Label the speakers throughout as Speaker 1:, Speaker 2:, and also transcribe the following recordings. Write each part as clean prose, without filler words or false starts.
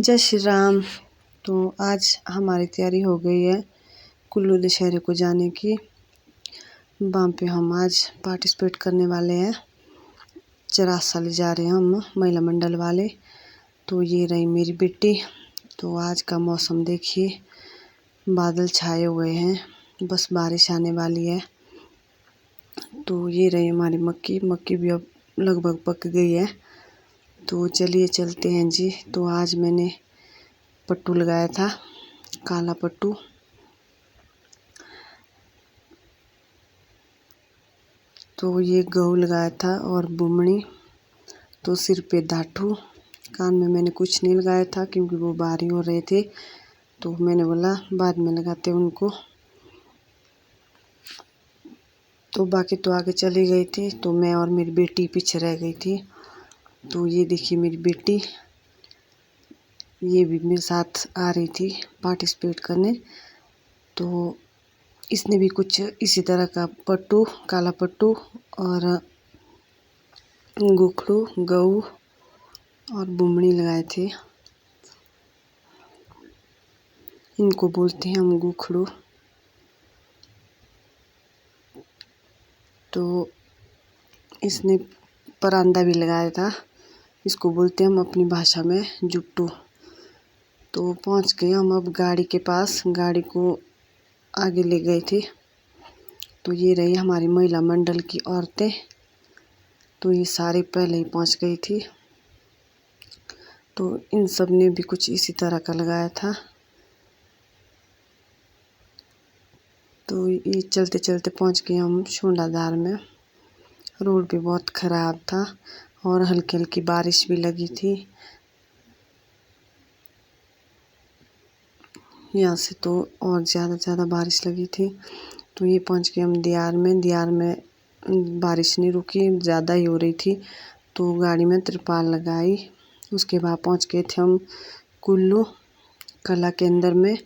Speaker 1: जय श्री राम। तो आज हमारी तैयारी हो गई है कुल्लू दशहरे को जाने की। वहाँ पे हम आज पार्टिसिपेट करने वाले हैं। 4 साल जा रहे हैं हम महिला मंडल वाले। तो ये रही मेरी बेटी। तो आज का मौसम देखिए, बादल छाए हुए हैं, बस बारिश आने वाली है। तो ये रही हमारी मक्की भी अब लगभग पक गई है। तो चलिए चलते हैं जी। तो आज मैंने पट्टू लगाया था, काला पट्टू। तो ये गऊ लगाया था और बुमड़ी। तो सिर पे दाठू। कान में मैंने कुछ नहीं लगाया था क्योंकि वो भारी हो रहे थे, तो मैंने बोला बाद में लगाते उनको। तो बाकी तो आगे चली गई थी, तो मैं और मेरी बेटी पीछे रह गई थी। तो ये देखिए मेरी बेटी, ये भी मेरे साथ आ रही थी पार्टिसिपेट करने। तो इसने भी कुछ इसी तरह का पट्टू, काला पट्टू और गोखड़ू, गऊ और बुमड़ी लगाए थे। इनको बोलते हैं हम गोखड़ू। तो इसने परांदा भी लगाया था, इसको बोलते हैं हम अपनी भाषा में जुट्टू। तो पहुंच गए हम अब गाड़ी के पास, गाड़ी को आगे ले गए थे। तो ये रही हमारी महिला मंडल की औरतें। तो ये सारी पहले ही पहुंच गई थी। तो इन सब ने भी कुछ इसी तरह का लगाया था। तो ये चलते चलते पहुंच गए हम शोंडाधार में। रोड भी बहुत ख़राब था और हल्की हल्की बारिश भी लगी थी। यहाँ से तो और ज़्यादा बारिश लगी थी। तो ये पहुंच गए हम दियार में। दियार में बारिश नहीं रुकी, ज़्यादा ही हो रही थी। तो गाड़ी में तिरपाल लगाई। उसके बाद पहुंच गए थे हम कुल्लू कला केंद्र में,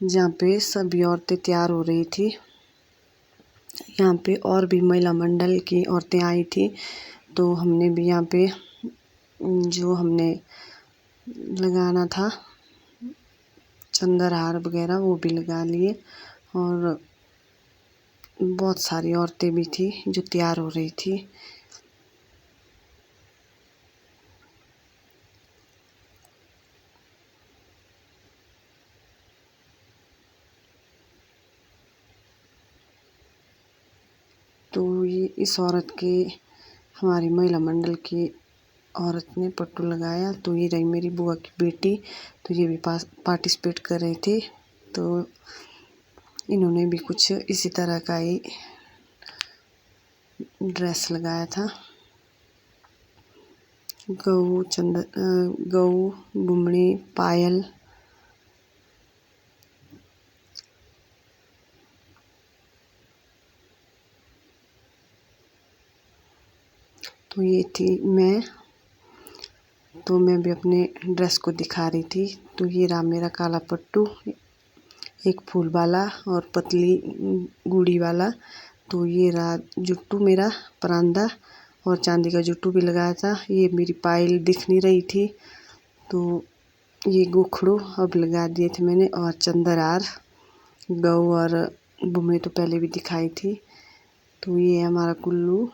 Speaker 1: जहाँ पे सभी औरतें तैयार हो रही थी। यहाँ पे और भी महिला मंडल की औरतें आई थी। तो हमने भी यहाँ पे जो हमने लगाना था चंद्रहार वगैरह वो भी लगा लिए। और बहुत सारी औरतें भी थी जो तैयार हो रही थी। तो ये इस औरत के, हमारी महिला मंडल की औरत ने पट्टू लगाया। तो ये रही मेरी बुआ की बेटी। तो ये भी पार्टिसिपेट कर रहे थे। तो इन्होंने भी कुछ इसी तरह का ही ड्रेस लगाया था। गऊ, बुमड़ी, पायल। तो ये थी मैं। तो मैं भी अपने ड्रेस को दिखा रही थी। तो ये रहा मेरा काला पट्टू, एक फूल वाला और पतली गुड़ी वाला। तो ये रहा जुट्टू मेरा परांदा, और चांदी का जुट्टू भी लगाया था। ये मेरी पायल दिख नहीं रही थी, तो ये गोखड़ू अब लगा दिए थे मैंने। और चंद्रहार, गऊ और बुमड़ी तो पहले भी दिखाई थी। तो ये है हमारा कुल्लू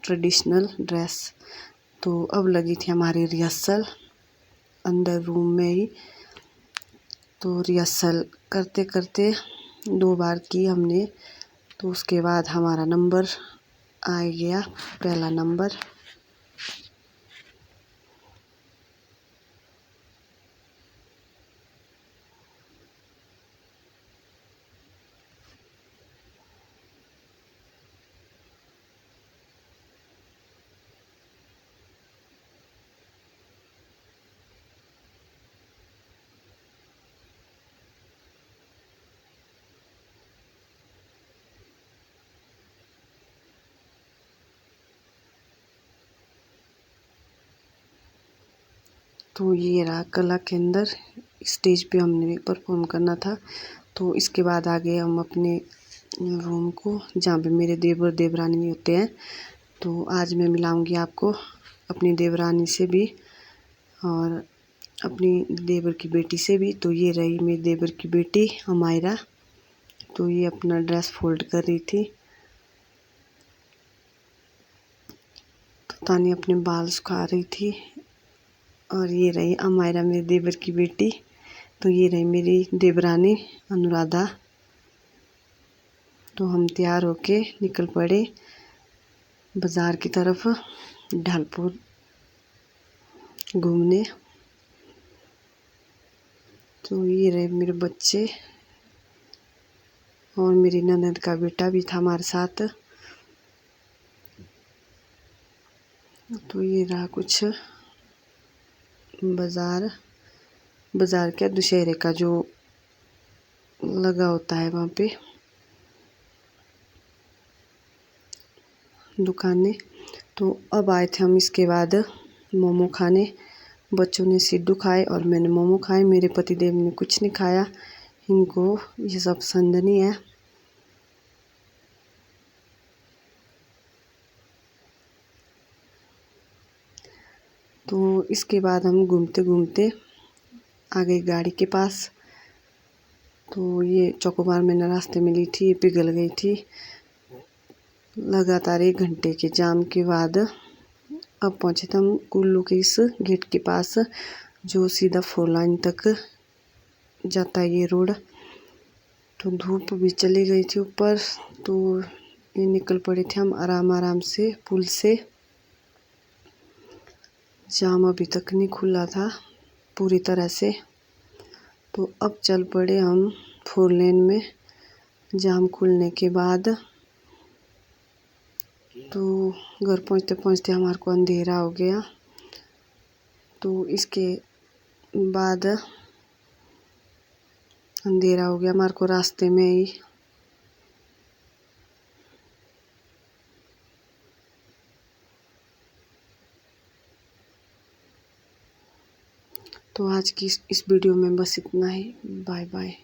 Speaker 1: ट्रेडिशनल ड्रेस। तो अब लगी थी हमारी रिहर्सल अंदर रूम में ही। तो रिहर्सल करते करते 2 बार की हमने। तो उसके बाद हमारा नंबर आ गया, पहला नंबर। तो ये रहा कला केंद्र, स्टेज पे हमने परफॉर्म करना था। तो इसके बाद आ गए हम अपने रूम को, जहाँ पे मेरे देवर देवरानी होते हैं। तो आज मैं मिलाऊंगी आपको अपनी देवरानी से भी। और अपनी देवर की बेटी से भी। तो ये रही मेरी देवर की बेटी अमायरा। तो ये अपना ड्रेस फोल्ड कर रही थी। तो तानी अपने बाल सुखा रही थी। और ये रही अमायरा मेरी देवर की बेटी। तो ये रही मेरी देवरानी अनुराधा। तो हम तैयार होके निकल पड़े बाज़ार की तरफ ढालपुर घूमने। तो ये रहे मेरे बच्चे और मेरी ननद का बेटा भी था हमारे साथ। तो ये रहा कुछ बाज़ार क्या दुशहरे का जो लगा होता है वहाँ पे दुकानें। तो अब आए थे हम इसके बाद मोमो खाने। बच्चों ने सिड्डू खाए और मैंने मोमो खाए। मेरे पतिदेव ने कुछ नहीं खाया, इनको ये सब पसंद नहीं है। तो इसके बाद हम घूमते घूमते आ गए गाड़ी के पास। तो ये चोकोबार मैंने रास्ते में ली थी, ये पिघल गई थी। लगातार 1 घंटे के जाम के बाद अब पहुँचे थे हम कुल्लू के इस गेट के पास जो सीधा 4 लाइन तक जाता है ये रोड। तो धूप भी चली गई थी ऊपर। तो ये निकल पड़े थे हम आराम आराम से पुल से। जाम अभी तक नहीं खुला था पूरी तरह से। तो अब चल पड़े हम 4 लेन में जाम खुलने के बाद। तो घर पहुँचते पहुँचते हमारे को अंधेरा हो गया। तो इसके बाद अंधेरा हो गया हमारे को रास्ते में ही। तो आज की इस वीडियो में बस इतना ही। Bye bye.